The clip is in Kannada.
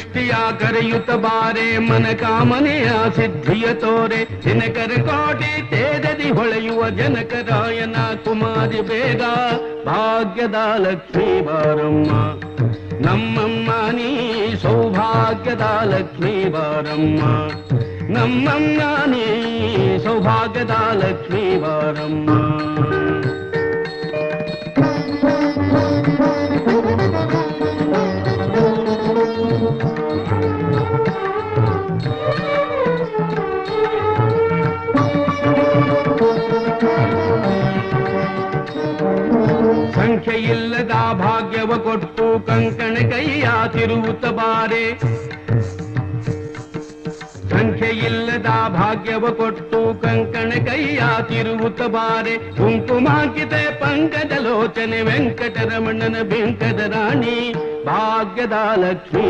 ದೃಷ್ಟಿಯ ಕರೆಯುತ್ತ ಬಾರೆ ಮನ ಕಾಮನೆಯ ಸಿದ್ಧಿಯ ತೋರೆ ದಿನಕರ ಕೋಟಿ ತೇಜದಿ ಹೊಳೆಯುವ ಜನಕರಾಯನ ಕುಮಾರಿ ಬೇಗ ಭಾಗ್ಯದ ಲಕ್ಷ್ಮೀ ಬಾರಮ್ಮ ನಮ್ಮಮ್ಮ ನೀ ಸೌಭಾಗ್ಯದ ಲಕ್ಷ್ಮೀ ಬಾರಮ್ಮ ನಮ್ಮಮ್ಮ ನೀ ಸೌಭಾಗ್ಯದ ಲಕ್ಷ್ಮೀ ಬಾರಮ್ಮ ಸಂಖ್ಯೆಯಿಲ್ಲದ ಭಾಗ್ಯವ ಕೊಟ್ಟು ಕಂಕಣ ಕೈಯ ತಿರುವುತ್ತ ಬಾರೆ ಸಂಖ್ಯೆಯಿಲ್ಲದ ಭಾಗ್ಯವ ಕೊಟ್ಟು ಕಂಕಣ ಕೈಯ ತಿರುವುತ್ತ ಬಾರೆ ಕುಂಕುಮಾಂಕಿತೆ ಪಂಕಜ ಲೋಚನೆ ವೆಂಕಟರಮಣನ ಬಿಂಕದ ರಾಣಿ ಭಾಗ್ಯದ ಲಕ್ಷ್ಮೀ